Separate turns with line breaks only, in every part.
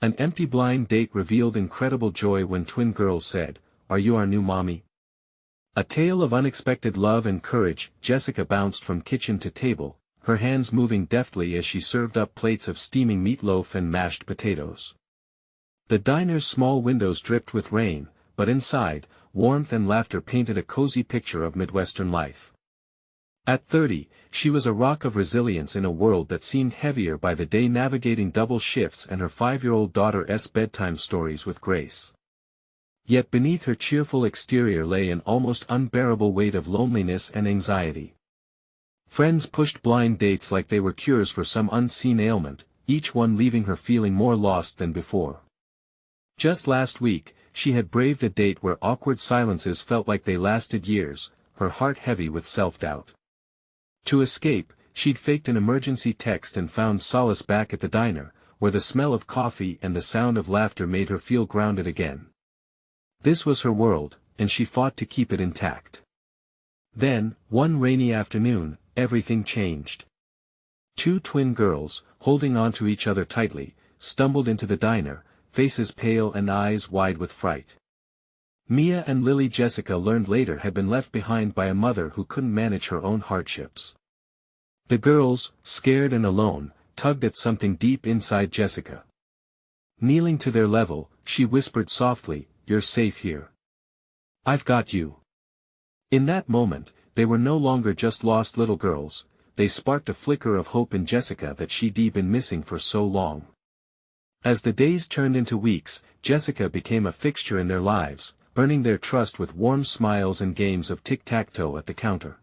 An empty blind date revealed incredible joy when twin girls said, "Are you our new mommy?" A tale of unexpected love and courage. Jessica bounced from kitchen to table, her hands moving deftly as she served up plates of steaming meatloaf and mashed potatoes. The diner's small windows dripped with rain, but inside, warmth and laughter painted a cozy picture of Midwestern life. At 30, she was a rock of resilience in a world that seemed heavier by the day, navigating double shifts and her 5-year-old daughter's bedtime stories with grace. Yet beneath her cheerful exterior lay an almost unbearable weight of loneliness and anxiety. Friends pushed blind dates like they were cures for some unseen ailment, each one leaving her feeling more lost than before. Just last week, she had braved a date where awkward silences felt like they lasted years, her heart heavy with self-doubt. To escape, she'd faked an emergency text and found solace back at the diner, where the smell of coffee and the sound of laughter made her feel grounded again. This was her world, and she fought to keep it intact. Then, one rainy afternoon, everything changed. Two twin girls, holding onto each other tightly, stumbled into the diner, faces pale and eyes wide with fright. Mia and Lily. Jessica learned later, had been left behind by a mother who couldn't manage her own hardships. The girls, scared and alone, tugged at something deep inside Jessica. Kneeling to their level, she whispered softly, "You're safe here. I've got you." In that moment, they were no longer just lost little girls, they sparked a flicker of hope in Jessica that she'd been missing for so long. As the days turned into weeks, Jessica became a fixture in their lives, earning their trust with warm smiles and games of tic-tac-toe at the counter.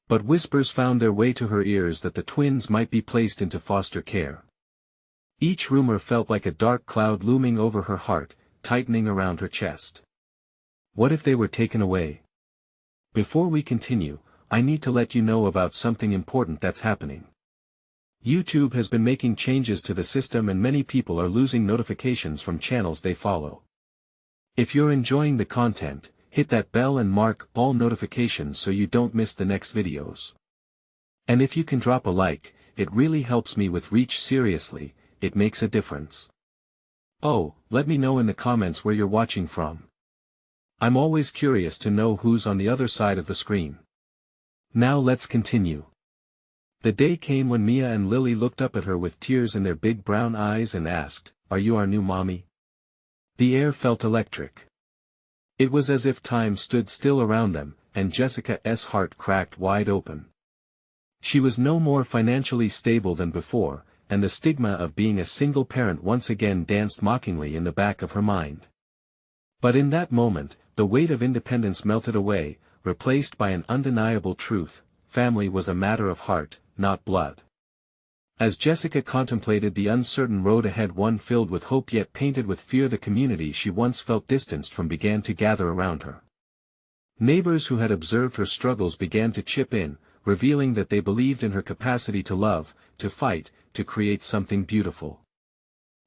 But whispers found their way to her ears that the twins might be placed into foster care. Each rumor felt like a dark cloud looming over her heart, tightening around her chest. What if they were taken away? Before we continue, I need to let you know about something important that's happening. YouTube has been making changes to the system and many people are losing notifications from channels they follow. If you're enjoying the content, hit that bell and mark all notifications so you don't miss the next videos. And if you can drop a like, it really helps me with reach. Seriously, it makes a difference. Oh, let me know in the comments where you're watching from. I'm always curious to know who's on the other side of the screen. Now let's continue. The day came when Mia and Lily looked up at her with tears in their big brown eyes and asked, "Are you our new mommy?" The air felt electric. It was as if time stood still around them, and Jessica's heart cracked wide open. She was no more financially stable than before, and the stigma of being a single parent once again danced mockingly in the back of her mind. But in that moment, the weight of independence melted away, replaced by an undeniable truth: family was a matter of heart, not blood. As Jessica contemplated the uncertain road ahead, one filled with hope yet painted with fear, the community she once felt distanced from began to gather around her. Neighbors who had observed her struggles began to chip in, revealing that they believed in her capacity to love, to fight, to create something beautiful.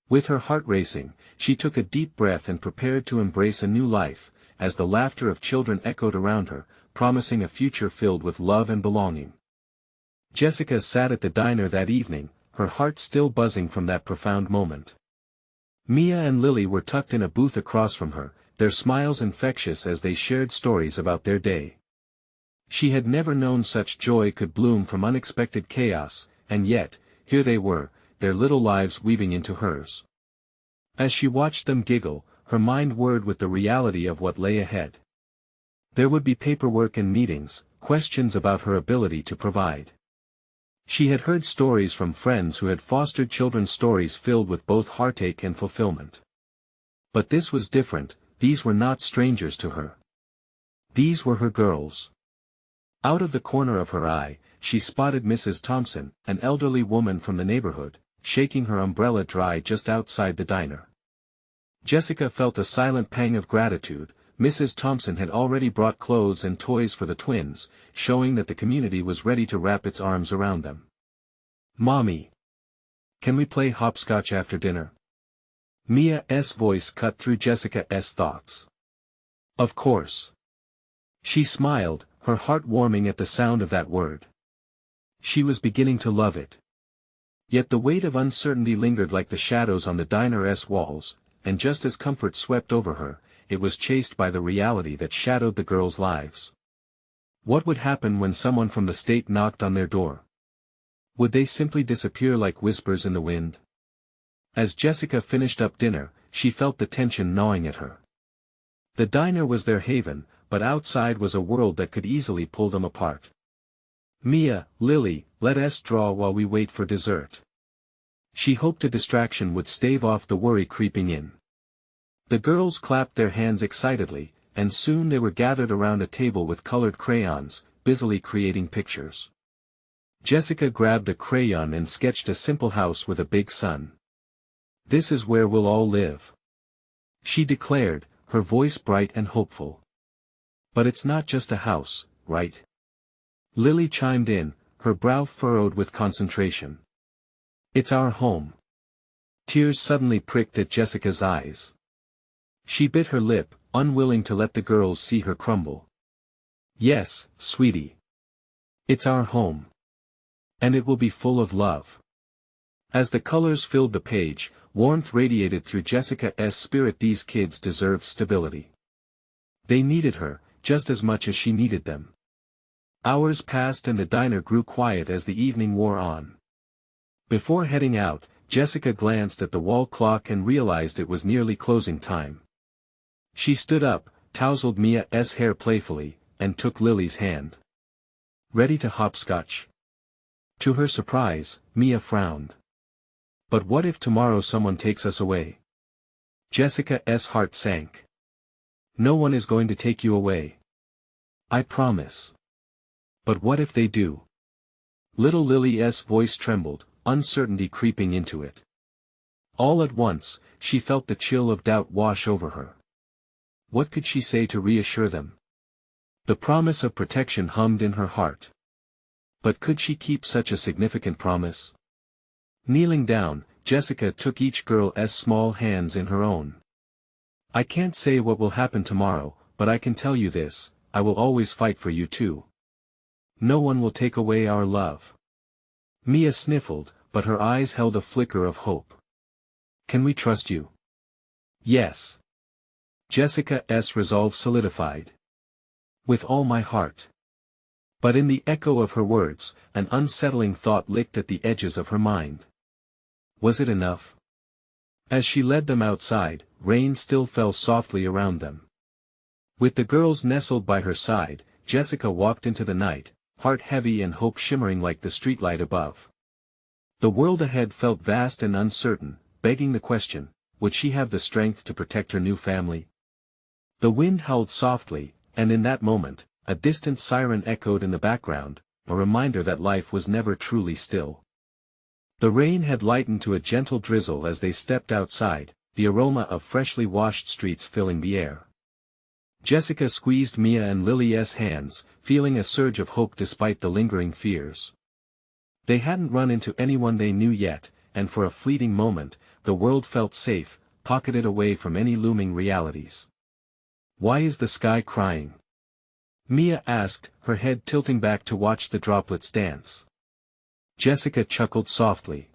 With her heart racing, she took a deep breath and prepared to embrace a new life, as the laughter of children echoed around her, promising a future filled with love and belonging. Jessica sat at the diner that evening, her heart still buzzing from that profound moment. Mia and Lily were tucked in a booth across from her, their smiles infectious as they shared stories about their day. She had never known such joy could bloom from unexpected chaos, and yet, here they were, their little lives weaving into hers. As she watched them giggle, her mind whirred with the reality of what lay ahead. There would be paperwork and meetings, questions about her ability to provide. She had heard stories from friends who had fostered children, stories filled with both heartache and fulfillment. But this was different. These were not strangers to her. These were her girls. Out of the corner of her eye, she spotted Mrs. Thompson, an elderly woman from the neighborhood, shaking her umbrella dry just outside the diner. Jessica felt a silent pang of gratitude. Mrs. Thompson had already brought clothes and toys for the twins, showing that the community was ready to wrap its arms around them. "Mommy, can we play hopscotch after dinner?" Mia's voice cut through Jessica's thoughts. Of course. She smiled, her heart warming at the sound of that word. She was beginning to love it. Yet the weight of uncertainty lingered like the shadows on the diner's walls, and just as comfort swept over her, it was chased by the reality that shadowed the girls' lives. What would happen when someone from the state knocked on their door? Would they simply disappear like whispers in the wind? As Jessica finished up dinner, she felt the tension gnawing at her. The diner was their haven, but outside was a world that could easily pull them apart. "Mia, Lily, let us draw while we wait for dessert." She hoped a distraction would stave off the worry creeping in. The girls clapped their hands excitedly, and soon they were gathered around a table with colored crayons, busily creating pictures. Jessica grabbed a crayon and sketched a simple house with a big sun. "This is where we'll all live," she declared, her voice bright and hopeful. "But it's not just a house, right?" Lily chimed in, her brow furrowed with concentration. "It's our home." Tears suddenly pricked at Jessica's eyes. She bit her lip, unwilling to let the girls see her crumble. "Yes, sweetie. It's our home. And it will be full of love." As the colors filled the page, warmth radiated through Jessica's spirit. These kids deserved stability. They needed her, just as much as she needed them. Hours passed and the diner grew quiet as the evening wore on. Before heading out, Jessica glanced at the wall clock and realized it was nearly closing time. She stood up, tousled Mia's hair playfully, and took Lily's hand. "Ready to hopscotch?" To her surprise, Mia frowned. "But what if tomorrow someone takes us away?" Jessica's heart sank. "No one is going to take you away. I promise." "But what if they do?" Little Lily's voice trembled, uncertainty creeping into it. All at once, she felt the chill of doubt wash over her. What could she say to reassure them? The promise of protection hummed in her heart. But could she keep such a significant promise? Kneeling down, Jessica took each girl's small hands in her own. "I can't say what will happen tomorrow, but I can tell you this, I will always fight for you too. No one will take away our love." Mia sniffled, but her eyes held a flicker of hope. "Can we trust you?" "Yes." Jessica's resolve solidified. "With all my heart." But in the echo of her words, an unsettling thought licked at the edges of her mind. Was it enough? As she led them outside, rain still fell softly around them. With the girls nestled by her side, Jessica walked into the night, heart heavy and hope shimmering like the streetlight above. The world ahead felt vast and uncertain, begging the question, would she have the strength to protect her new family? The wind howled softly, and in that moment, a distant siren echoed in the background, a reminder that life was never truly still. The rain had lightened to a gentle drizzle as they stepped outside, the aroma of freshly washed streets filling the air. Jessica squeezed Mia and Lily's hands, feeling a surge of hope despite the lingering fears. They hadn't run into anyone they knew yet, and for a fleeting moment, the world felt safe, pocketed away from any looming realities. "Why is the sky crying?" Mia asked, her head tilting back to watch the droplets dance. Jessica chuckled softly.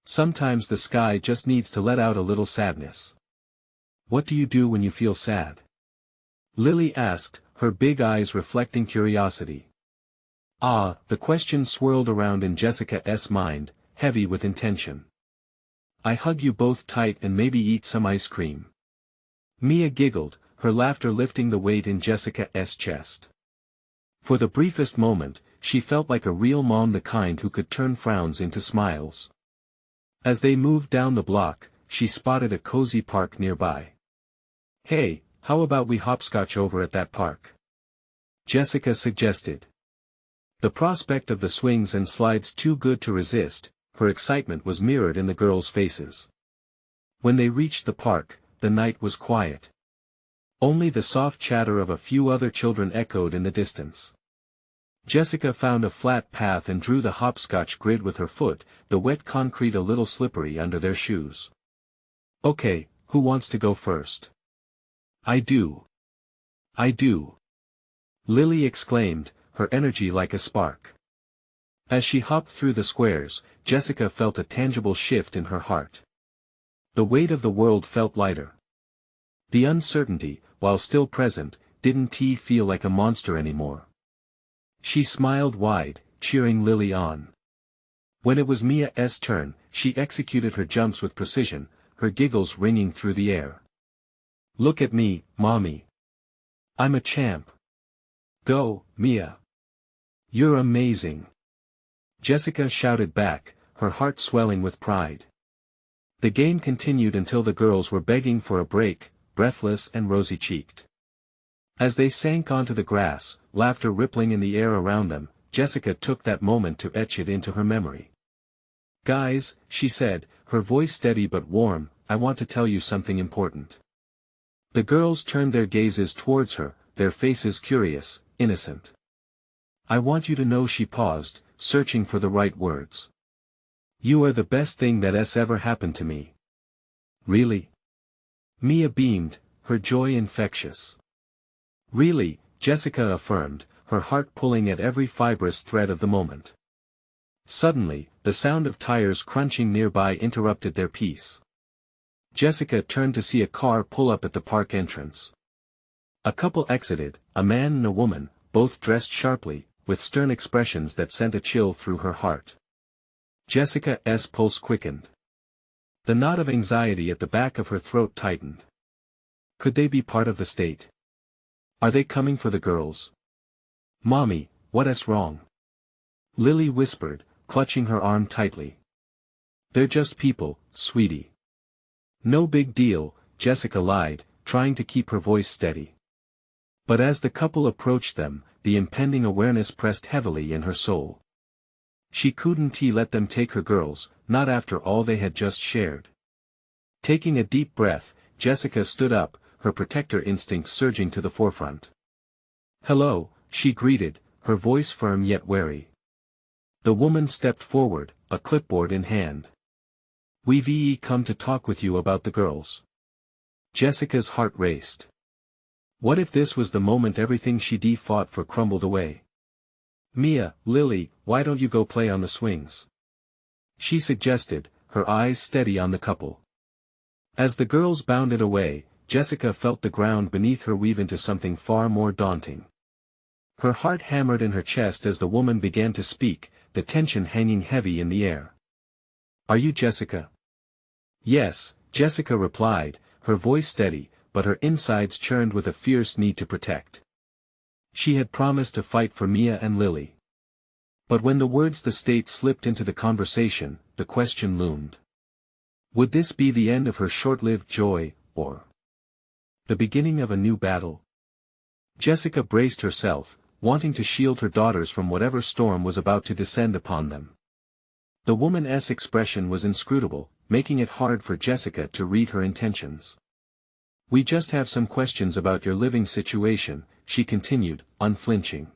"Sometimes the sky just needs to let out a little sadness." "What do you do when you feel sad?" Lily asked, her big eyes reflecting curiosity. The question swirled around in Jessica's mind, heavy with intention. "I hug you both tight and maybe eat some ice cream." Mia giggled, her laughter lifting the weight in Jessica's chest. For the briefest moment, she felt like a real mom, the kind who could turn frowns into smiles. As they moved down the block, she spotted a cozy park nearby. "Hey, how about we hopscotch over at that park?" Jessica suggested. The prospect of the swings and slides too good to resist, her excitement was mirrored in the girls' faces. When they reached the park, the night was quiet. Only the soft chatter of a few other children echoed in the distance. Jessica found a flat path and drew the hopscotch grid with her foot, the wet concrete a little slippery under their shoes. "Okay, who wants to go first?" "I do. I do." Lily exclaimed, her energy like a spark. As she hopped through the squares, Jessica felt a tangible shift in her heart. The weight of the world felt lighter. The uncertainty, while still present, didn't feel like a monster anymore. She smiled wide, cheering Lily on. When it was Mia's turn, she executed her jumps with precision, her giggles ringing through the air. "Look at me, Mommy. I'm a champ." "Go, Mia. You're amazing," Jessica shouted back, her heart swelling with pride. The game continued until the girls were begging for a break, breathless and rosy-cheeked. As they sank onto the grass, laughter rippling in the air around them, Jessica took that moment to etch it into her memory. "Guys," she said, her voice steady but warm, "I want to tell you something important." The girls turned their gazes towards her, their faces curious, innocent. "I want you to know," she paused, searching for the right words. "You are the best thing that's ever happened to me." "Really?" Mia beamed, her joy infectious. "Really," Jessica affirmed, her heart pulling at every fibrous thread of the moment. Suddenly, the sound of tires crunching nearby interrupted their peace. Jessica turned to see a car pull up at the park entrance. A couple exited, a man and a woman, both dressed sharply, with stern expressions that sent a chill through her heart. Jessica's pulse quickened. The knot of anxiety at the back of her throat tightened. Could they be part of the state? Are they coming for the girls? "Mommy, what's wrong?" Lily whispered, clutching her arm tightly. "They're just people, sweetie." "No big deal," Jessica lied, trying to keep her voice steady. But as the couple approached them, the impending awareness pressed heavily in her soul. She couldn't let them take her girls, not after all they had just shared. Taking a deep breath, Jessica stood up, her protector instincts surging to the forefront. "Hello," she greeted, her voice firm yet wary. The woman stepped forward, a clipboard in hand. "We've come to talk with you about the girls." Jessica's heart raced. What if this was the moment everything she'd fought for crumbled away? "Mia, Lily, why don't you go play on the swings?" she suggested, her eyes steady on the couple. As the girls bounded away, Jessica felt the ground beneath her weave into something far more daunting. Her heart hammered in her chest as the woman began to speak, the tension hanging heavy in the air. "Are you Jessica?" "Yes," Jessica replied, her voice steady, but her insides churned with a fierce need to protect. She had promised to fight for Mia and Lily. But when the words "the state" slipped into the conversation, the question loomed. Would this be the end of her short-lived joy, or the beginning of a new battle? Jessica braced herself, wanting to shield her daughters from whatever storm was about to descend upon them. The woman's expression was inscrutable, making it hard for Jessica to read her intentions. "We just have some questions about your living situation," she continued, unflinching.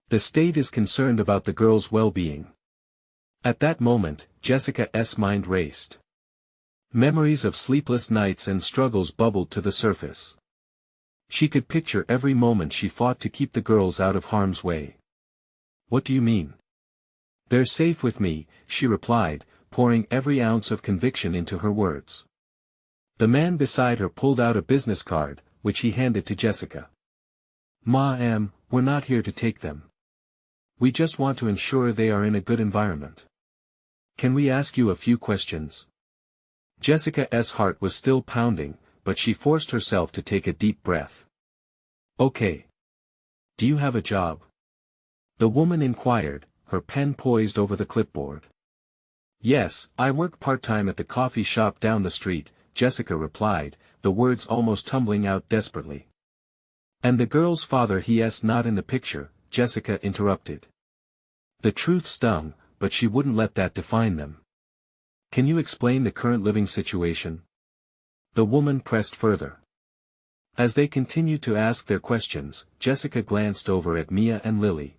"The state is concerned about the girls' well-being." At that moment, Jessica's mind raced. Memories of sleepless nights and struggles bubbled to the surface. She could picture every moment she fought to keep the girls out of harm's way. "What do you mean?" "They're safe with me," she replied, pouring every ounce of conviction into her words. The man beside her pulled out a business card, which he handed to Jessica. "Ma'am, we're not here to take them. We just want to ensure they are in a good environment. Can we ask you a few questions?" Jessica's heart was still pounding, but she forced herself to take a deep breath. "Okay. Do you have a job?" the woman inquired, her pen poised over the clipboard. "Yes, I work part-time at the coffee shop down the street," Jessica replied, the words almost tumbling out desperately. "And the girl's father, he's not in the picture," Jessica interrupted. The truth stung, but she wouldn't let that define them. "Can you explain the current living situation?" the woman pressed further. As they continued to ask their questions, Jessica glanced over at Mia and Lily.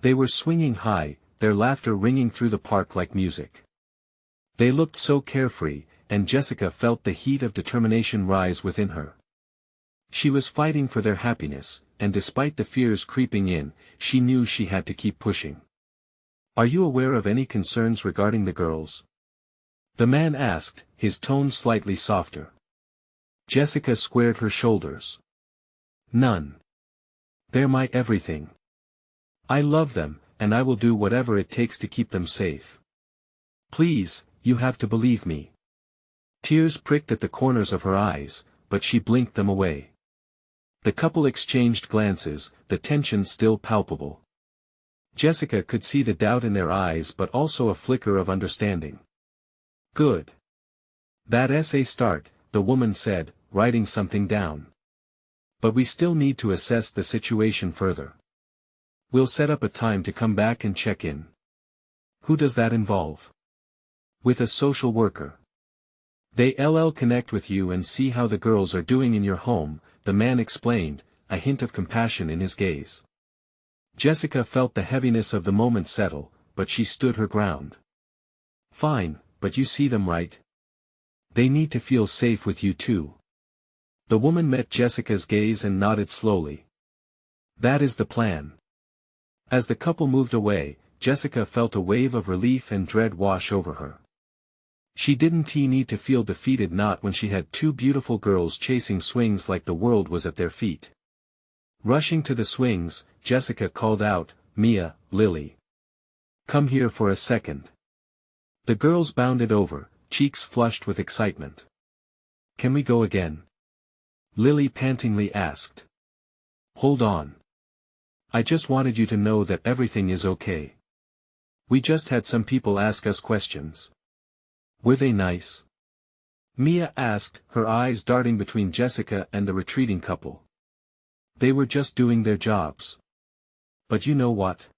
They were swinging high, their laughter ringing through the park like music. They looked so carefree, and Jessica felt the heat of determination rise within her. She was fighting for their happiness, and despite the fears creeping in, she knew she had to keep pushing. Are you aware of any concerns regarding the girls? The man asked, his tone slightly softer. Jessica squared her shoulders. None. They're my everything. I love them, and I will do whatever it takes to keep them safe. Please, you have to believe me. Tears pricked at the corners of her eyes, but she blinked them away. The couple exchanged glances, the tension still palpable. Jessica could see the doubt in their eyes but also a flicker of understanding. Good. That essay start, the woman said, writing something down. But we still need to assess the situation further. We'll set up a time to come back and check in. Who does that involve? With a social worker. They'll connect with you and see how the girls are doing in your home, the man explained, a hint of compassion in his gaze. Jessica felt the heaviness of the moment settle, but she stood her ground. Fine, but you see them right? They need to feel safe with you too. The woman met Jessica's gaze and nodded slowly. That is the plan. As the couple moved away, Jessica felt a wave of relief and dread wash over her. She didn't need to feel defeated, not when she had two beautiful girls chasing swings like the world was at their feet. Rushing to the swings, Jessica called out, Mia, Lily. Come here for a second. The girls bounded over, cheeks flushed with excitement. Can we go again? Lily pantingly asked. Hold on. I just wanted you to know that everything is okay. We just had some people ask us questions. Were they nice? Mia asked, her eyes darting between Jessica and the retreating couple. They were just doing their jobs. But you know what?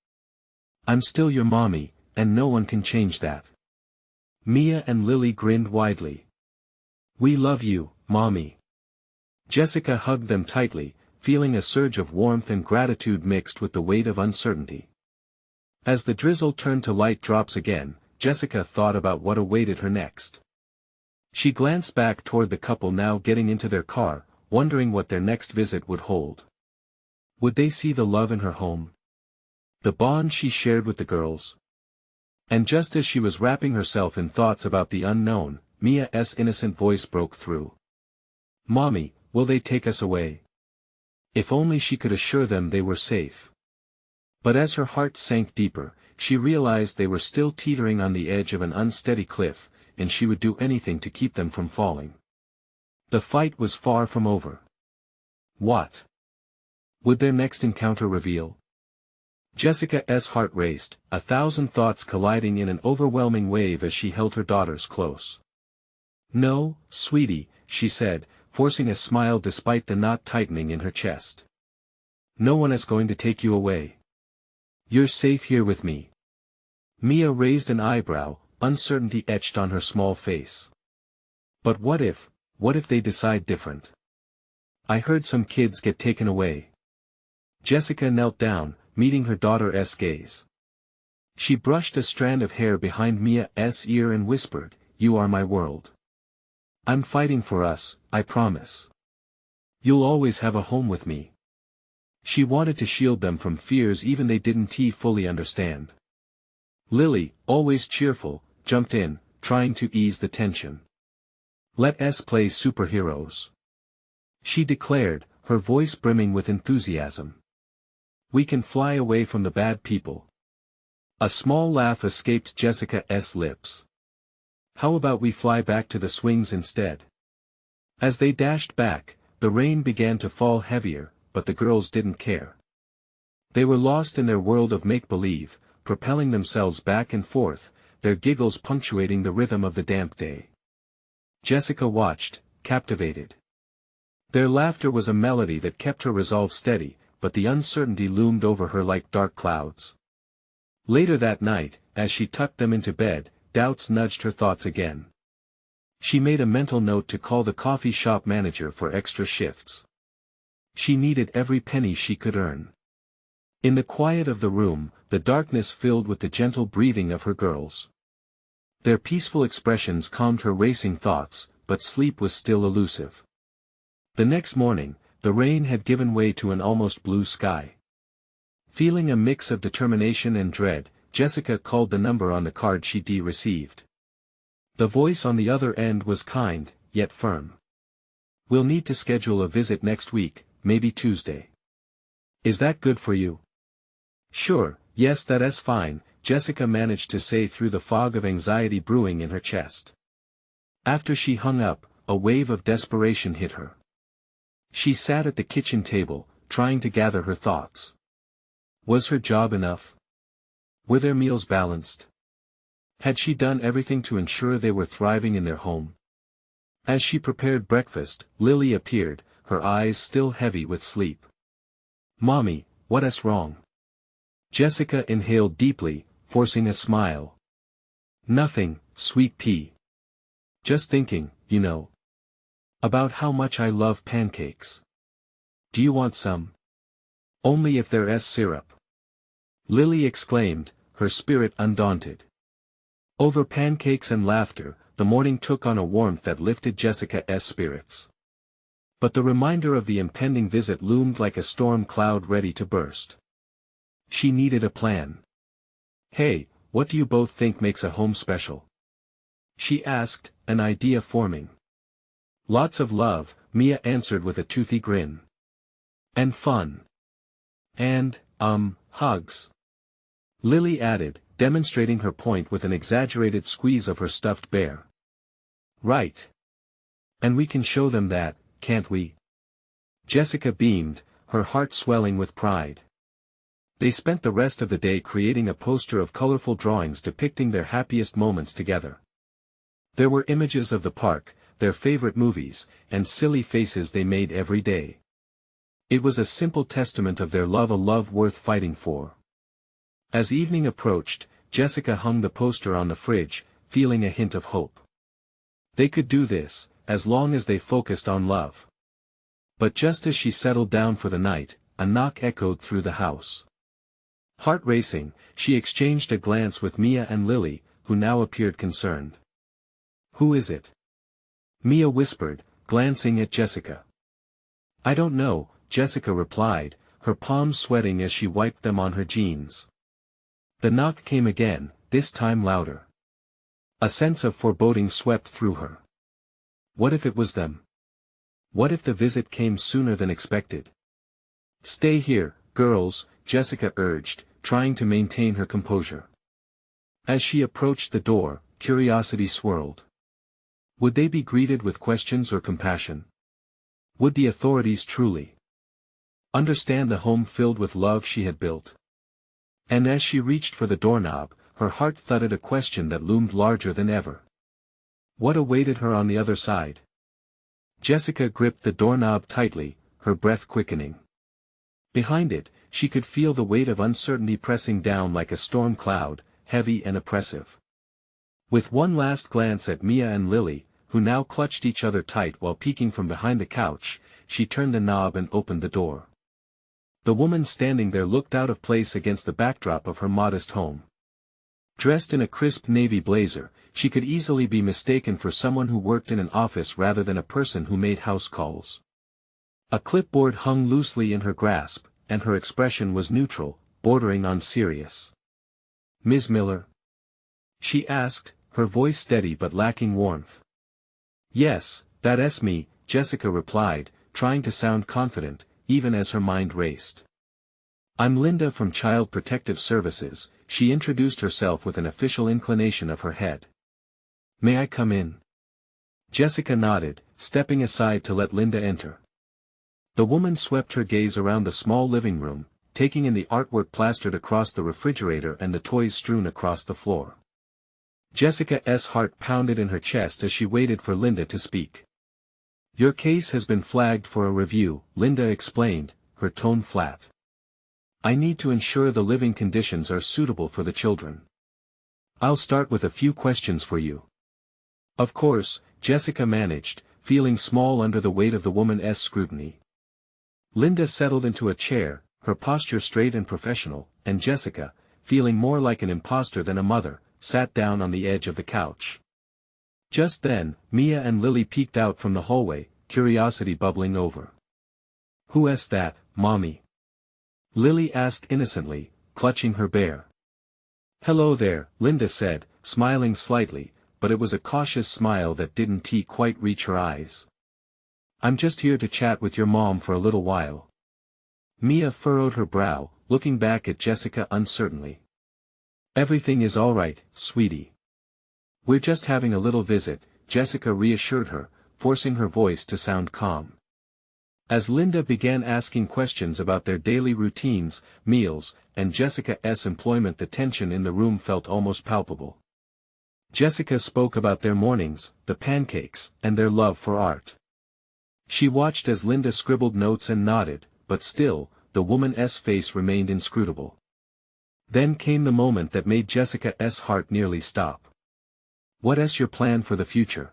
I'm still your mommy, and no one can change that. Mia and Lily grinned widely. We love you, mommy. Jessica hugged them tightly, feeling a surge of warmth and gratitude mixed with the weight of uncertainty. As the drizzle turned to light drops again, Jessica thought about what awaited her next. She glanced back toward the couple now getting into their car, wondering what their next visit would hold. Would they see the love in her home? The bond she shared with the girls? And just as she was wrapping herself in thoughts about the unknown, Mia's innocent voice broke through. Mommy, will they take us away? If only she could assure them they were safe. But as her heart sank deeper, she realized they were still teetering on the edge of an unsteady cliff, and she would do anything to keep them from falling. The fight was far from over. What would their next encounter reveal? Jessica's heart raced, 1,000 thoughts colliding in an overwhelming wave as she held her daughters close. No, sweetie, she said, forcing a smile despite the knot tightening in her chest. No one is going to take you away. You're safe here with me. Mia raised an eyebrow, uncertainty etched on her small face. But what if they decide different? I heard some kids get taken away. Jessica knelt down, meeting her daughter's gaze. She brushed a strand of hair behind Mia's ear and whispered, You are my world. I'm fighting for us, I promise. You'll always have a home with me. She wanted to shield them from fears even they didn't fully understand. Lily, always cheerful, jumped in, trying to ease the tension. Let's play superheroes. She declared, her voice brimming with enthusiasm. We can fly away from the bad people. A small laugh escaped Jessica's lips. How about we fly back to the swings instead? As they dashed back, the rain began to fall heavier, but the girls didn't care. They were lost in their world of make-believe, propelling themselves back and forth, their giggles punctuating the rhythm of the damp day. Jessica watched, captivated. Their laughter was a melody that kept her resolve steady, but the uncertainty loomed over her like dark clouds. Later that night, as she tucked them into bed, doubts nudged her thoughts again. She made a mental note to call the coffee shop manager for extra shifts. She needed every penny she could earn. In the quiet of the room, the darkness filled with the gentle breathing of her girls. Their peaceful expressions calmed her racing thoughts, but sleep was still elusive. The next morning, the rain had given way to an almost blue sky. Feeling a mix of determination and dread, Jessica called the number on the card she'd received. The voice on the other end was kind, yet firm. "We'll need to schedule a visit next week, maybe Tuesday. Is that good for you?" "Sure, yes, that's fine," Jessica managed to say through the fog of anxiety brewing in her chest. After she hung up, a wave of desperation hit her. She sat at the kitchen table, trying to gather her thoughts. Was her job enough? Were their meals balanced? Had she done everything to ensure they were thriving in their home? As she prepared breakfast, Lily appeared, her eyes still heavy with sleep. "Mommy, what's wrong?" Jessica inhaled deeply, forcing a smile. "Nothing, sweet pea. Just thinking, about how much I love pancakes. Do you want some? Only if there's syrup." Lily exclaimed, her spirit undaunted. Over pancakes and laughter, the morning took on a warmth that lifted Jessica's spirits. But the reminder of the impending visit loomed like a storm cloud ready to burst. She needed a plan. "Hey, what do you both think makes a home special?" she asked, an idea forming. "Lots of love," Mia answered with a toothy grin. "And fun. And, hugs," Lily added, demonstrating her point with an exaggerated squeeze of her stuffed bear. "Right. And we can show them that, can't we?" Jessica beamed, her heart swelling with pride. They spent the rest of the day creating a poster of colorful drawings depicting their happiest moments together. There were images of the park, their favorite movies, and silly faces they made every day. It was a simple testament of their love, a love worth fighting for. As evening approached, Jessica hung the poster on the fridge, feeling a hint of hope. They could do this, as long as they focused on love. But just as she settled down for the night, a knock echoed through the house. Heart racing, she exchanged a glance with Mia and Lily, who now appeared concerned. "Who is it?" Mia whispered, glancing at Jessica. "I don't know," Jessica replied, her palms sweating as she wiped them on her jeans. The knock came again, this time louder. A sense of foreboding swept through her. What if it was them? What if the visit came sooner than expected? "Stay here, girls," Jessica urged, trying to maintain her composure. As she approached the door, curiosity swirled. Would they be greeted with questions or compassion? Would the authorities truly understand the home filled with love she had built? And as she reached for the doorknob, her heart thudded a question that loomed larger than ever. What awaited her on the other side? Jessica gripped the doorknob tightly, her breath quickening. Behind it, she could feel the weight of uncertainty pressing down like a storm cloud, heavy and oppressive. With one last glance at Mia and Lily, who now clutched each other tight while peeking from behind the couch, she turned the knob and opened the door. The woman standing there looked out of place against the backdrop of her modest home. Dressed in a crisp navy blazer, she could easily be mistaken for someone who worked in an office rather than a person who made house calls. A clipboard hung loosely in her grasp, and her expression was neutral, bordering on serious. "Ms. Miller?" she asked, her voice steady but lacking warmth. "Yes, that's me," Jessica replied, trying to sound confident, even as her mind raced. "I'm Linda from Child Protective Services," she introduced herself with an official inclination of her head. "May I come in?" Jessica nodded, stepping aside to let Linda enter. The woman swept her gaze around the small living room, taking in the artwork plastered across the refrigerator and the toys strewn across the floor. Jessica's heart pounded in her chest as she waited for Linda to speak. "Your case has been flagged for a review," Linda explained, her tone flat. "I need to ensure the living conditions are suitable for the children. I'll start with a few questions for you." "Of course," Jessica managed, feeling small under the weight of the woman's scrutiny. Linda settled into a chair, her posture straight and professional, and Jessica, feeling more like an imposter than a mother, sat down on the edge of the couch. Just then, Mia and Lily peeked out from the hallway, curiosity bubbling over. "Who's that, Mommy?" Lily asked innocently, clutching her bear. Hello there, Linda said, smiling slightly, but it was a cautious smile that didn't quite reach her eyes. I'm just here to chat with your mom for a little while. Mia furrowed her brow, looking back at Jessica uncertainly. Everything is all right, sweetie. We're just having a little visit, Jessica reassured her, forcing her voice to sound calm. As Linda began asking questions about their daily routines, meals, and Jessica's employment, the tension in the room felt almost palpable. Jessica spoke about their mornings, the pancakes, and their love for art. She watched as Linda scribbled notes and nodded, but still, the woman's face remained inscrutable. Then came the moment that made Jessica's heart nearly stop. What's your plan for the future?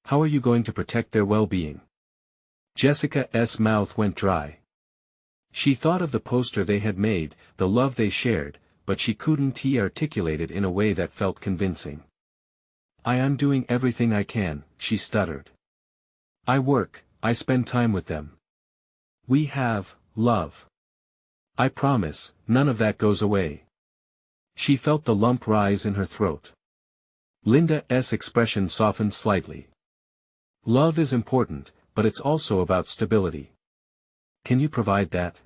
How are you going to protect their well-being? Jessica's mouth went dry. She thought of the poster they had made, the love they shared, but she couldn't articulate it in a way that felt convincing. I am doing everything I can, she stuttered. I work, I spend time with them. We have love. I promise, none of that goes away. She felt the lump rise in her throat. Linda's expression softened slightly. Love is important, but it's also about stability. Can you provide that?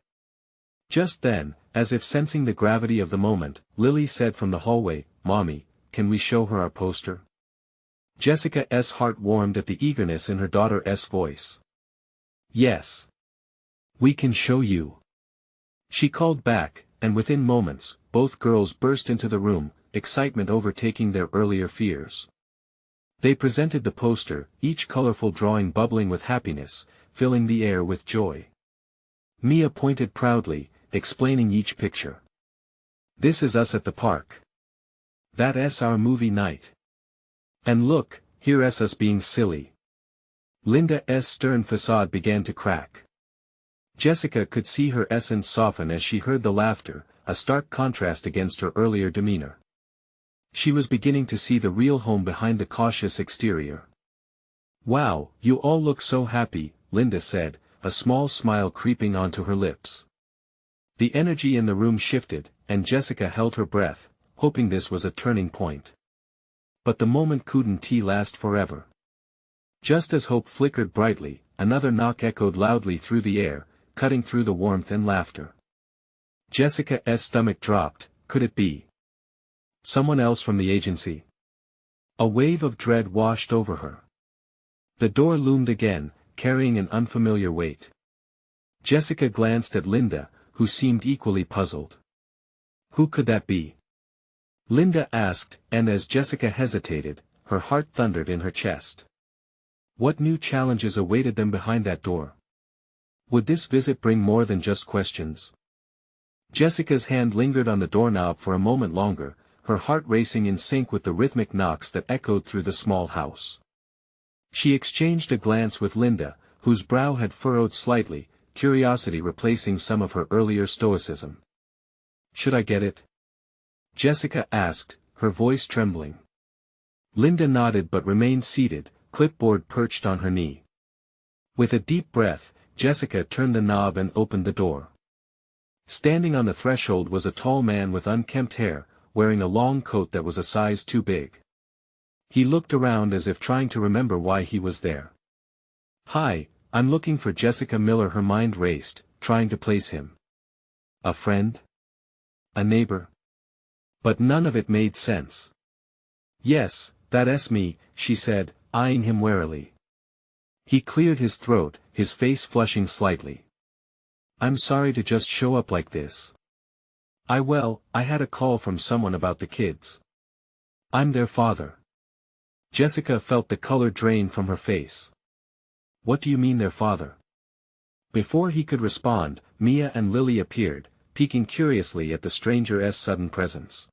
Just then, as if sensing the gravity of the moment, Lily said from the hallway, Mommy, can we show her our poster? Jessica's heart warmed at the eagerness in her daughter's voice. Yes. We can show you. She called back, and within moments, both girls burst into the room, excitement overtaking their earlier fears. They presented the poster, each colorful drawing bubbling with happiness, filling the air with joy. Mia pointed proudly, explaining each picture. This is us at the park. That's our movie night. And look, here's us being silly. Linda's stern facade began to crack. Jessica could see her essence soften as she heard the laughter, a stark contrast against her earlier demeanor. She was beginning to see the real home behind the cautious exterior. Wow, you all look so happy, Linda said, a small smile creeping onto her lips. The energy in the room shifted, and Jessica held her breath, hoping this was a turning point. But the moment couldn't last forever. Just as hope flickered brightly, another knock echoed loudly through the air, cutting through the warmth and laughter. Jessica's stomach dropped. Could it be someone else from the agency? A wave of dread washed over her. The door loomed again, carrying an unfamiliar weight. Jessica glanced at Linda, who seemed equally puzzled. Who could that be? Linda asked, and as Jessica hesitated, her heart thundered in her chest. What new challenges awaited them behind that door? Would this visit bring more than just questions? Jessica's hand lingered on the doorknob for a moment longer, her heart racing in sync with the rhythmic knocks that echoed through the small house. She exchanged a glance with Linda, whose brow had furrowed slightly, curiosity replacing some of her earlier stoicism. Should I get it? Jessica asked, her voice trembling. Linda nodded but remained seated, clipboard perched on her knee. With a deep breath, Jessica turned the knob and opened the door. Standing on the threshold was a tall man with unkempt hair, wearing a long coat that was a size too big. He looked around as if trying to remember why he was there. Hi, I'm looking for Jessica Miller. Her mind raced, trying to place him. A friend? A neighbor? But none of it made sense. Yes, that's me, she said, eyeing him warily. He cleared his throat, his face flushing slightly. I'm sorry to just show up like this. I had a call from someone about the kids. I'm their father. Jessica felt the color drain from her face. What do you mean their father? Before he could respond, Mia and Lily appeared, peeking curiously at the stranger's sudden presence.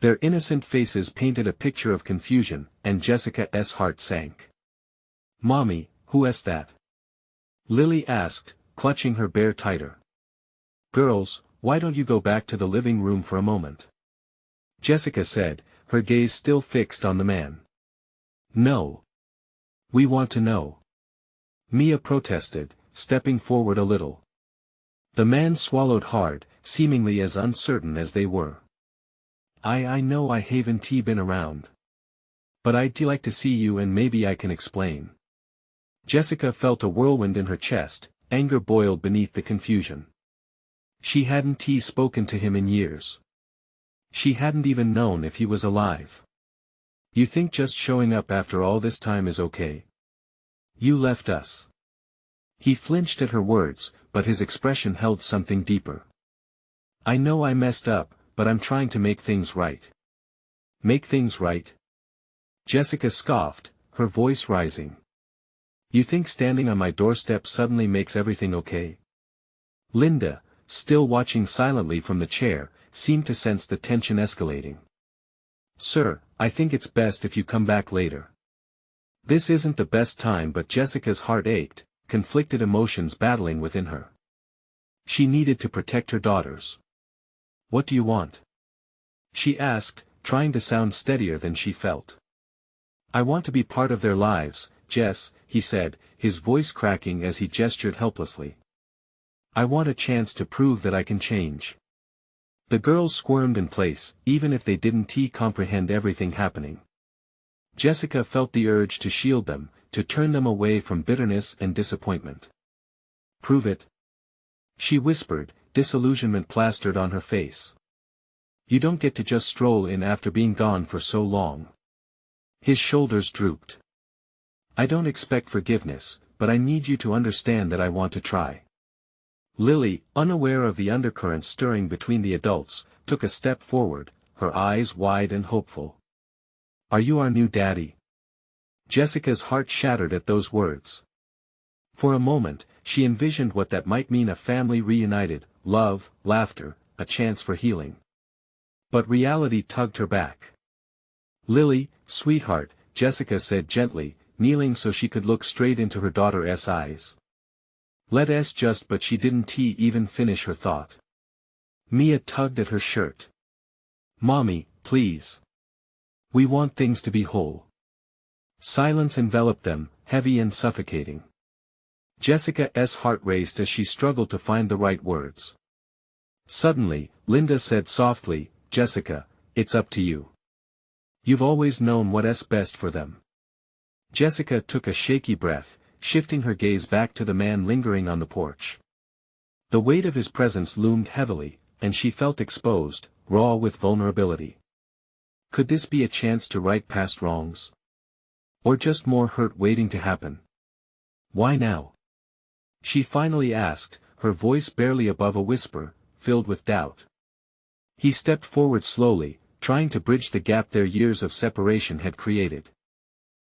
Their innocent faces painted a picture of confusion, and Jessica's heart sank. Mommy, who's that? Lily asked, clutching her bear tighter. Girls, why don't you go back to the living room for a moment? Jessica said, her gaze still fixed on the man. No. We want to know. Mia protested, stepping forward a little. The man swallowed hard, seemingly as uncertain as they were. I know I haven't been around. But I'd like to see you and maybe I can explain. Jessica felt a whirlwind in her chest, anger boiled beneath the confusion. She hadn't spoken to him in years. She hadn't even known if he was alive. You think just showing up after all this time is okay? You left us. He flinched at her words, but his expression held something deeper. I know I messed up, but I'm trying to make things right. Make things right? Jessica scoffed, her voice rising. You think standing on my doorstep suddenly makes everything okay? Linda, still watching silently from the chair, seemed to sense the tension escalating. Sir, I think it's best if you come back later. This isn't the best time, but Jessica's heart ached, conflicted emotions battling within her. She needed to protect her daughters. What do you want? She asked, trying to sound steadier than she felt. I want to be part of their lives, Jess, he said, his voice cracking as he gestured helplessly. I want a chance to prove that I can change. The girls squirmed in place, even if they didn't comprehend everything happening. Jessica felt the urge to shield them, to turn them away from bitterness and disappointment. Prove it. She whispered, disillusionment plastered on her face. You don't get to just stroll in after being gone for so long. His shoulders drooped. I don't expect forgiveness, but I need you to understand that I want to try. Lily, unaware of the undercurrents stirring between the adults, took a step forward, her eyes wide and hopeful. Are you our new daddy? Jessica's heart shattered at those words. For a moment, she envisioned what that might mean: a family reunited, love, laughter, a chance for healing. But reality tugged her back. Lily, sweetheart, Jessica said gently, kneeling so she could look straight into her daughter's eyes. Let us just, but she didn't even finish her thought. Mia tugged at her shirt. Mommy, please. We want things to be whole. Silence enveloped them, heavy and suffocating. Jessica's heart raced as she struggled to find the right words. Suddenly, Linda said softly, Jessica, it's up to you. You've always known what's best for them. Jessica took a shaky breath, shifting her gaze back to the man lingering on the porch. The weight of his presence loomed heavily, and she felt exposed, raw with vulnerability. Could this be a chance to right past wrongs? Or just more hurt waiting to happen? Why now? She finally asked, her voice barely above a whisper, filled with doubt. He stepped forward slowly, trying to bridge the gap their years of separation had created.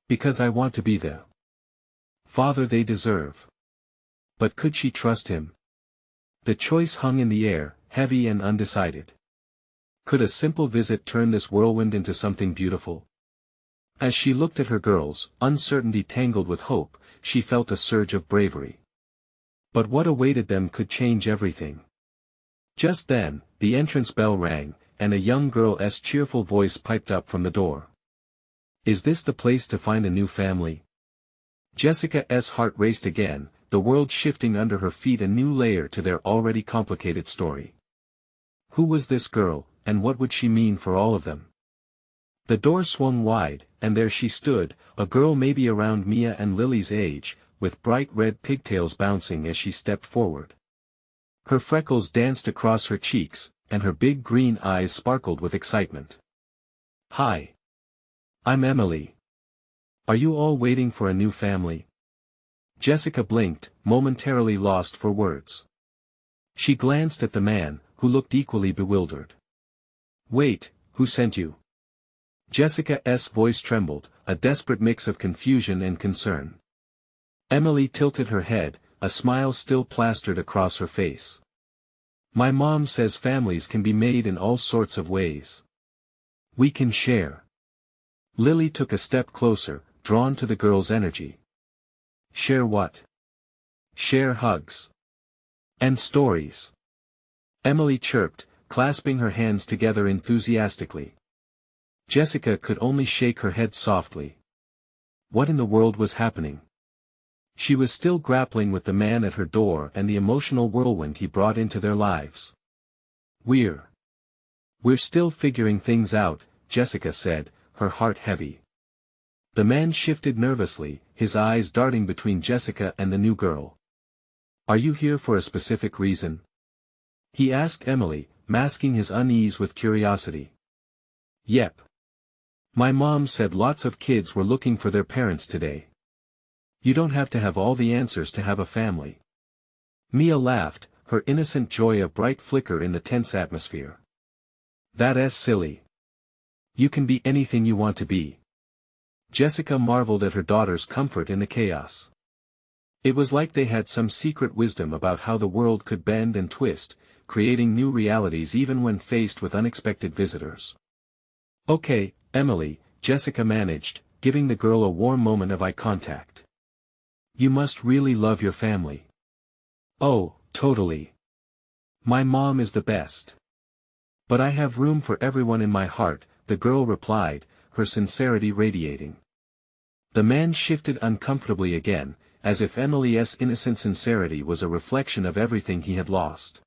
Because I want to be the father they deserve. But could she trust him? The choice hung in the air, heavy and undecided. Could a simple visit turn this whirlwind into something beautiful? As she looked at her girls, uncertainty tangled with hope, she felt a surge of bravery. But what awaited them could change everything. Just then, the entrance bell rang, and a young girl's cheerful voice piped up from the door. Is this the place to find a new family? Jessica's heart raced again, the world shifting under her feet, a new layer to their already complicated story. Who was this girl, and what would she mean for all of them? The door swung wide, and there she stood, a girl maybe around Mia and Lily's age, with bright red pigtails bouncing as she stepped forward. Her freckles danced across her cheeks, and her big green eyes sparkled with excitement. Hi. I'm Emily. Are you all waiting for a new family? Jessica blinked, momentarily lost for words. She glanced at the man, who looked equally bewildered. Wait, who sent you? Jessica's voice trembled, a desperate mix of confusion and concern. Emily tilted her head, a smile still plastered across her face. My mom says families can be made in all sorts of ways. We can share. Lily took a step closer, drawn to the girl's energy. Share what? Share hugs. And stories. Emily chirped, clasping her hands together enthusiastically. Jessica could only shake her head softly. What in the world was happening? She was still grappling with the man at her door and the emotional whirlwind he brought into their lives. We're We're still figuring things out, Jessica said, her heart heavy. The man shifted nervously, his eyes darting between Jessica and the new girl. Are you here for a specific reason? He asked Emily, masking his unease with curiosity. Yep. My mom said lots of kids were looking for their parents today. You don't have to have all the answers to have a family. Mia laughed, her innocent joy a bright flicker in the tense atmosphere. That's silly. You can be anything you want to be. Jessica marveled at her daughter's comfort in the chaos. It was like they had some secret wisdom about how the world could bend and twist, creating new realities even when faced with unexpected visitors. Okay, Emily, Jessica managed, giving the girl a warm moment of eye contact. You must really love your family. Oh, totally. My mom is the best. But I have room for everyone in my heart, the girl replied, her sincerity radiating. The man shifted uncomfortably again, as if Emily's innocent sincerity was a reflection of everything he had lost.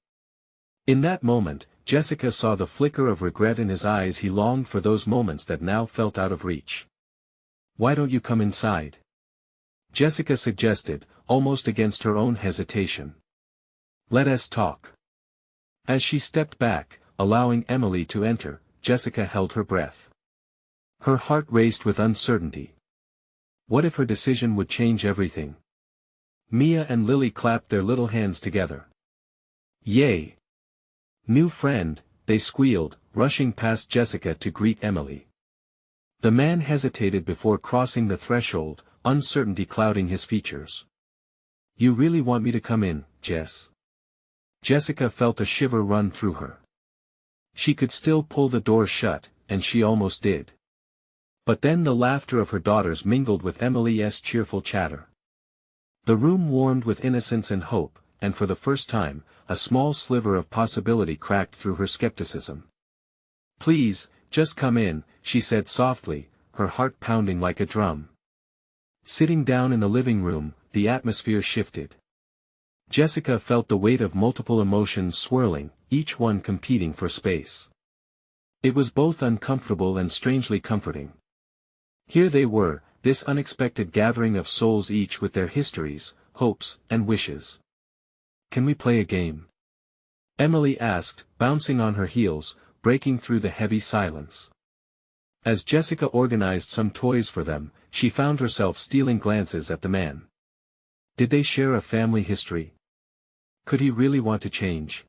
In that moment, Jessica saw the flicker of regret in his eyes. He longed for those moments that now felt out of reach. Why don't you come inside? Jessica suggested, almost against her own hesitation. Let us talk. As she stepped back, allowing Emily to enter, Jessica held her breath. Her heart raced with uncertainty. What if her decision would change everything? Mia and Lily clapped their little hands together. Yay! New friend, they squealed, rushing past Jessica to greet Emily. The man hesitated before crossing the threshold, uncertainty clouding his features. You really want me to come in, Jess? Jessica felt a shiver run through her. She could still pull the door shut, and she almost did. But then the laughter of her daughters mingled with Emily's cheerful chatter. The room warmed with innocence and hope, and for the first time, a small sliver of possibility cracked through her skepticism. Please, just come in, she said softly, her heart pounding like a drum. Sitting down in the living room, the atmosphere shifted. Jessica felt the weight of multiple emotions swirling, each one competing for space. It was both uncomfortable and strangely comforting. Here they were, this unexpected gathering of souls, each with their histories, hopes, and wishes. Can we play a game? Emily asked, bouncing on her heels, breaking through the heavy silence. As Jessica organized some toys for them, she found herself stealing glances at the man. Did they share a family history? Could he really want to change?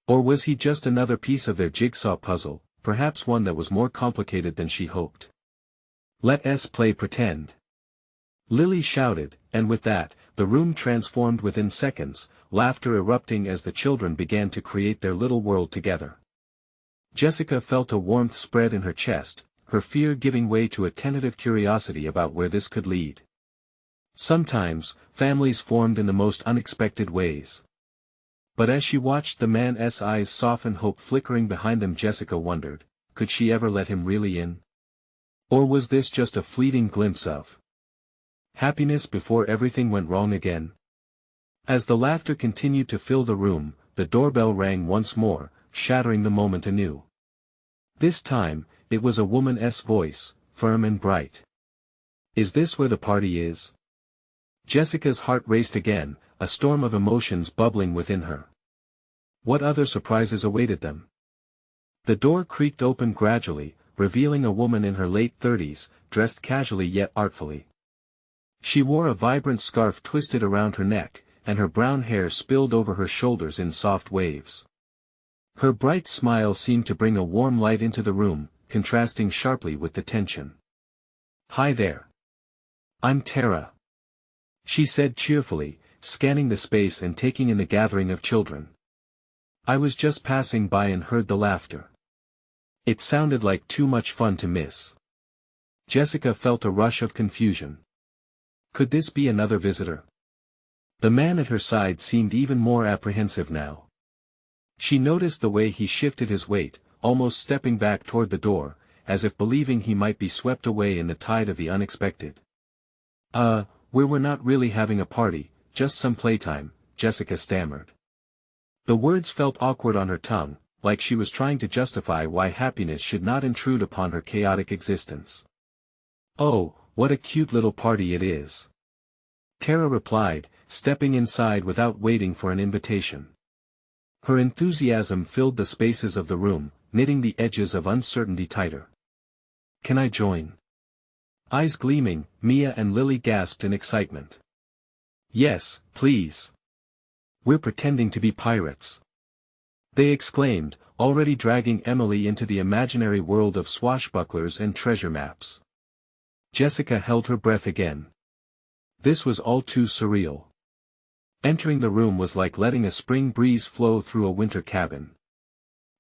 Or was he just another piece of their jigsaw puzzle, perhaps one that was more complicated than she hoped? Let's play pretend. Lily shouted, and with that, the room transformed within seconds, laughter erupting as the children began to create their little world together. Jessica felt a warmth spread in her chest, her fear giving way to a tentative curiosity about where this could lead. Sometimes, families formed in the most unexpected ways. But as she watched the man's eyes soften, hope flickering behind them, Jessica wondered, could she ever let him really in? Or was this just a fleeting glimpse of happiness before everything went wrong again? As the laughter continued to fill the room, the doorbell rang once more, shattering the moment anew. This time, it was a woman's voice, firm and bright. Is this where the party is? Jessica's heart raced again, a storm of emotions bubbling within her. What other surprises awaited them? The door creaked open gradually, revealing a woman in her late 30s, dressed casually yet artfully. She wore a vibrant scarf twisted around her neck, and her brown hair spilled over her shoulders in soft waves. Her bright smile seemed to bring a warm light into the room, contrasting sharply with the tension. Hi there. I'm Tara. She said cheerfully, scanning the space and taking in the gathering of children. I was just passing by and heard the laughter. It sounded like too much fun to miss. Jessica felt a rush of confusion. Could this be another visitor? The man at her side seemed even more apprehensive now. She noticed the way he shifted his weight, almost stepping back toward the door, as if believing he might be swept away in the tide of the unexpected. We're not really having a party, just some playtime, Jessica stammered. The words felt awkward on her tongue, like she was trying to justify why happiness should not intrude upon her chaotic existence. "Oh, what a cute little party it is," Tara replied, stepping inside without waiting for an invitation. Her enthusiasm filled the spaces of the room, knitting the edges of uncertainty tighter. "Can I join?" Eyes gleaming, Mia and Lily gasped in excitement. "Yes, please. We're pretending to be pirates," they exclaimed, already dragging Emily into the imaginary world of swashbucklers and treasure maps. Jessica held her breath again. This was all too surreal. Entering the room was like letting a spring breeze flow through a winter cabin.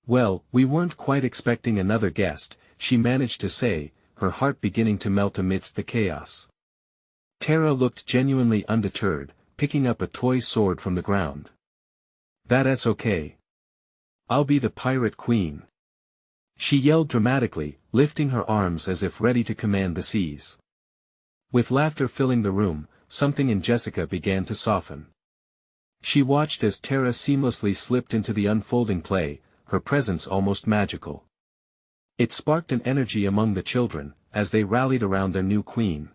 "Well, we weren't quite expecting another guest," she managed to say, her heart beginning to melt amidst the chaos. Tara looked genuinely undeterred, picking up a toy sword from the ground. "That's okay. I'll be the pirate queen," she yelled dramatically, lifting her arms as if ready to command the seas. With laughter filling the room, something in Jessica began to soften. She watched as Tara seamlessly slipped into the unfolding play, her presence almost magical. It sparked an energy among the children, as they rallied around their new queen.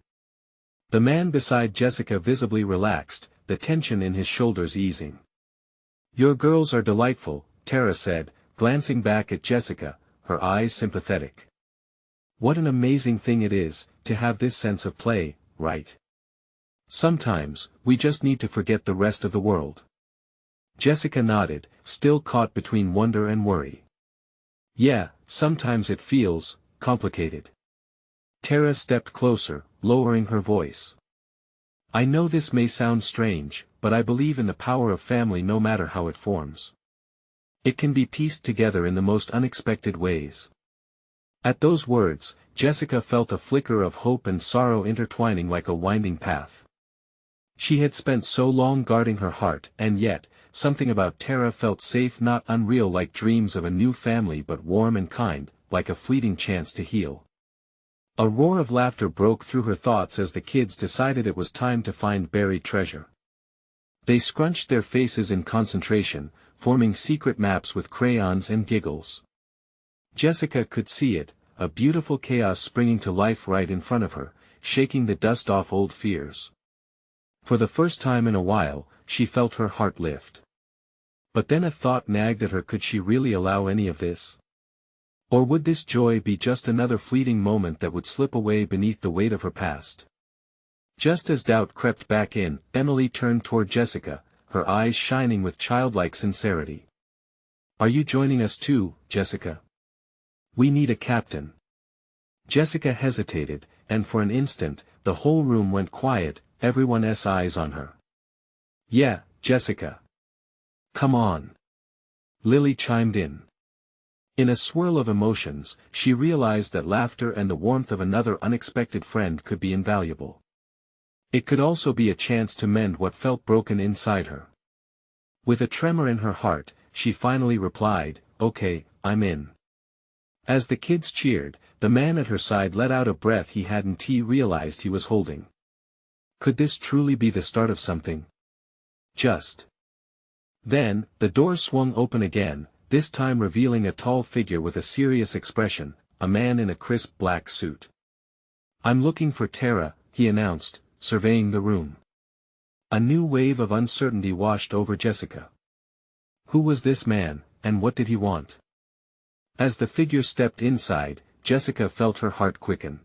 The man beside Jessica visibly relaxed, the tension in his shoulders easing. "Your girls are delightful," Tara said, glancing back at Jessica, her eyes sympathetic. "What an amazing thing it is, to have this sense of play, right? Sometimes, we just need to forget the rest of the world." Jessica nodded, still caught between wonder and worry. "Yeah, sometimes it feels complicated." Tara stepped closer, lowering her voice. "I know this may sound strange, but I believe in the power of family no matter how it forms. It can be pieced together in the most unexpected ways." At those words, Jessica felt a flicker of hope and sorrow intertwining like a winding path. She had spent so long guarding her heart, and yet, something about Tara felt safe, not unreal, like dreams of a new family, but warm and kind, like a fleeting chance to heal. A roar of laughter broke through her thoughts as the kids decided it was time to find buried treasure. They scrunched their faces in concentration, forming secret maps with crayons and giggles. Jessica could see it, a beautiful chaos springing to life right in front of her, shaking the dust off old fears. For the first time in a while, she felt her heart lift. But then a thought nagged at her: could she really allow any of this? Or would this joy be just another fleeting moment that would slip away beneath the weight of her past? Just as doubt crept back in, Emily turned toward Jessica, her eyes shining with childlike sincerity. "Are you joining us too, Jessica? We need a captain." Jessica hesitated, and for an instant, the whole room went quiet, everyone's eyes on her. "Yeah, Jessica. Come on," Lily chimed in. In a swirl of emotions, she realized that laughter and the warmth of another unexpected friend could be invaluable. It could also be a chance to mend what felt broken inside her. With a tremor in her heart, she finally replied, "Okay, I'm in." As the kids cheered, the man at her side let out a breath he hadn't realized he was holding. Could this truly be the start of something? Just then, the door swung open again, this time revealing a tall figure with a serious expression, a man in a crisp black suit. "I'm looking for Tara," he announced, surveying the room. A new wave of uncertainty washed over Jessica. Who was this man, and what did he want? As the figure stepped inside, Jessica felt her heart quicken.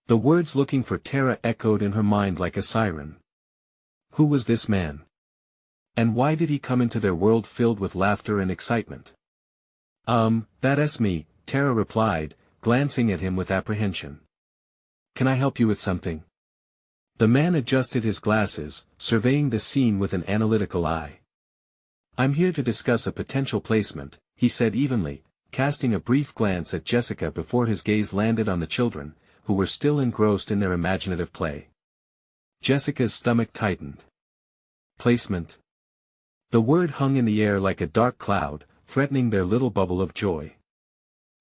The words "looking for Tara" echoed in her mind like a siren. Who was this man? And why did he come into their world filled with laughter and excitement? That's me," Tara replied, glancing at him with apprehension. "Can I help you with something?" The man adjusted his glasses, surveying the scene with an analytical eye. "I'm here to discuss a potential placement," he said evenly, casting a brief glance at Jessica before his gaze landed on the children, who were still engrossed in their imaginative play. Jessica's stomach tightened. Placement? The word hung in the air like a dark cloud, threatening their little bubble of joy.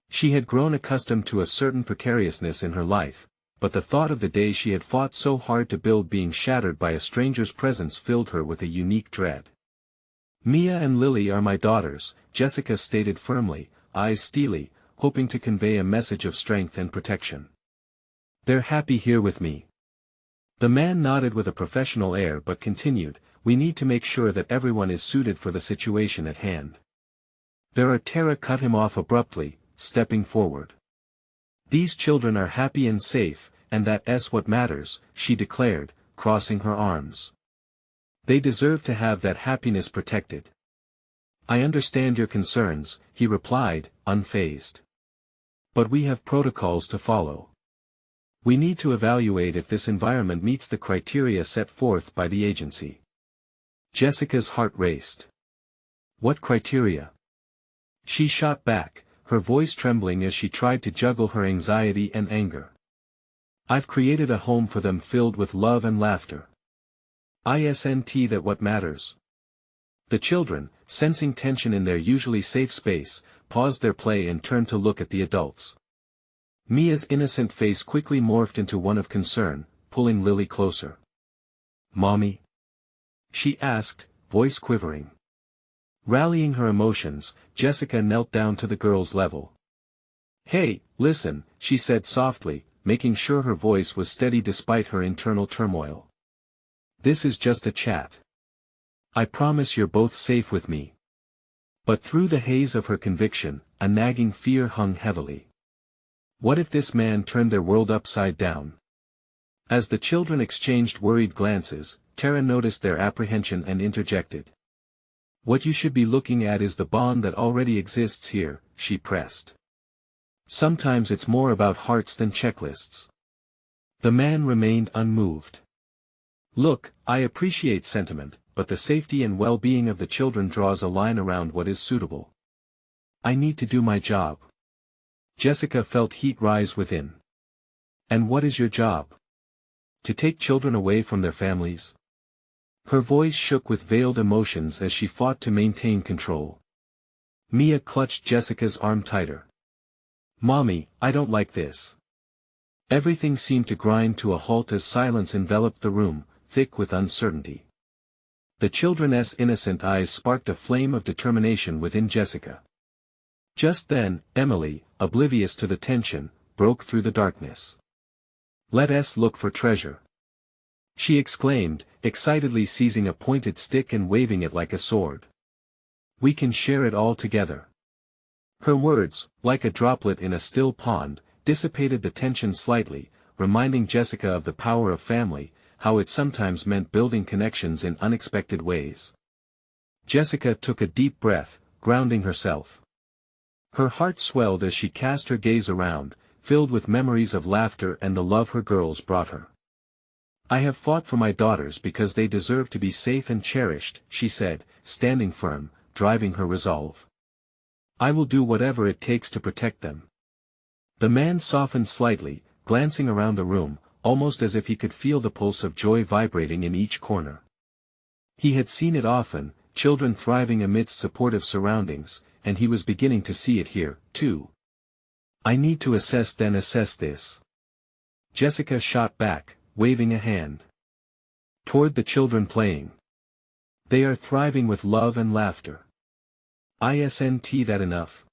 She had grown accustomed to a certain precariousness in her life, but the thought of the day she had fought so hard to build being shattered by a stranger's presence filled her with a unique dread. Mia and Lily are my daughters, Jessica stated firmly, eyes steely, hoping to convey a message of strength and protection. They're happy here with me. The man nodded with a professional air but continued, we need to make sure that everyone is suited for the situation at hand. Tara cut him off abruptly, stepping forward. These children are happy and safe, and that's what matters, she declared, crossing her arms. They deserve to have that happiness protected. I understand your concerns, he replied, unfazed. But we have protocols to follow. We need to evaluate if this environment meets the criteria set forth by the agency. Jessica's heart raced. What criteria? She shot back, her voice trembling as she tried to juggle her anxiety and anger. I've created a home for them filled with love and laughter. Isn't that what matters? The children, sensing tension in their usually safe space, paused their play and turned to look at the adults. Mia's innocent face quickly morphed into one of concern, pulling Lily closer. Mommy? She asked, voice quivering. Rallying her emotions, Jessica knelt down to the girl's level. Hey, listen, she said softly, making sure her voice was steady despite her internal turmoil. This is just a chat. I promise you're both safe with me. But through the haze of her conviction, a nagging fear hung heavily. What if this man turned their world upside down? As the children exchanged worried glances, Tara noticed their apprehension and interjected. What you should be looking at is the bond that already exists here, she pressed. Sometimes it's more about hearts than checklists. The man remained unmoved. Look, I appreciate sentiment, but the safety and well-being of the children draws a line around what is suitable. I need to do my job. Jessica felt heat rise within. And what is your job? To take children away from their families? Her voice shook with veiled emotions as she fought to maintain control. Mia clutched Jessica's arm tighter. Mommy, I don't like this. Everything seemed to grind to a halt as silence enveloped the room, thick with uncertainty. The children's innocent eyes sparked a flame of determination within Jessica. Just then, Emily, oblivious to the tension, broke through the darkness. Let us look for treasure. She exclaimed, excitedly seizing a pointed stick and waving it like a sword. We can share it all together. Her words, like a droplet in a still pond, dissipated the tension slightly, reminding Jessica of the power of family, how it sometimes meant building connections in unexpected ways. Jessica took a deep breath, grounding herself. Her heart swelled as she cast her gaze around, filled with memories of laughter and the love her girls brought her. I have fought for my daughters because they deserve to be safe and cherished, she said, standing firm, driving her resolve. I will do whatever it takes to protect them. The man softened slightly, glancing around the room, almost as if he could feel the pulse of joy vibrating in each corner. He had seen it often, children thriving amidst supportive surroundings, and he was beginning to see it here, too. I need to assess this. Jessica shot back, waving a hand. Toward the children playing. They are thriving with love and laughter. Isn't that enough?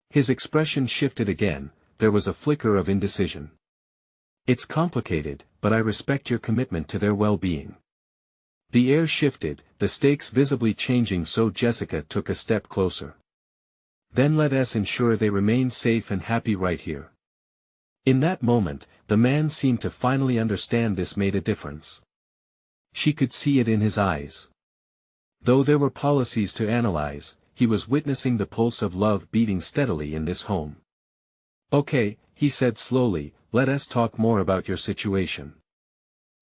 His expression shifted again, there was a flicker of indecision. It's complicated, but I respect your commitment to their well-being. The air shifted, the stakes visibly changing, so Jessica took a step closer. Then let us ensure they remain safe and happy right here. In that moment, the man seemed to finally understand this made a difference. She could see it in his eyes. Though there were policies to analyze, he was witnessing the pulse of love beating steadily in this home. Okay, he said slowly, let us talk more about your situation.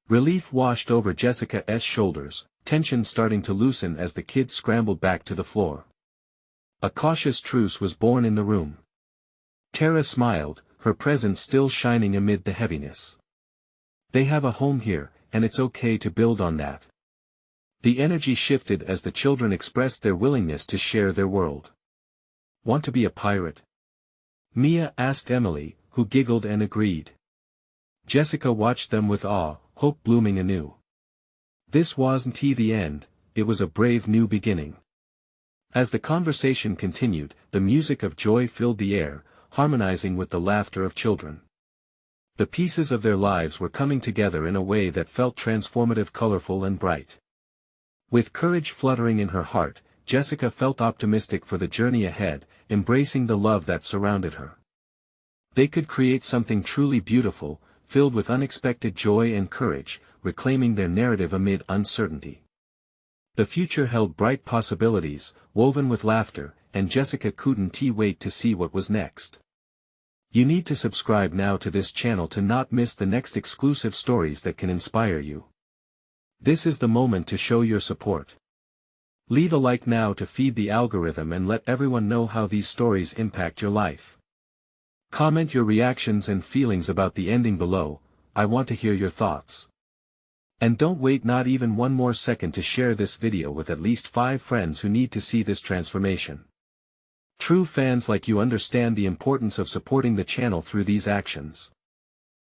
Relief washed over Jessica's shoulders, tension starting to loosen as the kids scrambled back to the floor. A cautious truce was born in the room. Tara smiled, her presence still shining amid the heaviness. They have a home here, and it's okay to build on that. The energy shifted as the children expressed their willingness to share their world. Want to be a pirate? Mia asked Emily, who giggled and agreed. Jessica watched them with awe, hope blooming anew. This wasn't the end, it was a brave new beginning. As the conversation continued, the music of joy filled the air, harmonizing with the laughter of children. The pieces of their lives were coming together in a way that felt transformative, colorful and bright. With courage fluttering in her heart, Jessica felt optimistic for the journey ahead, embracing the love that surrounded her. They could create something truly beautiful, filled with unexpected joy and courage, reclaiming their narrative amid uncertainty. The future held bright possibilities, woven with laughter, and Jessica couldn't wait to see what was next. You need to subscribe now to this channel to not miss the next exclusive stories that can inspire you. This is the moment to show your support. Leave a like now to feed the algorithm and let everyone know how these stories impact your life. Comment your reactions and feelings about the ending below. I want to hear your thoughts. And don't wait not even one more second to share this video with at least 5 friends who need to see this transformation. True fans like you understand the importance of supporting the channel through these actions.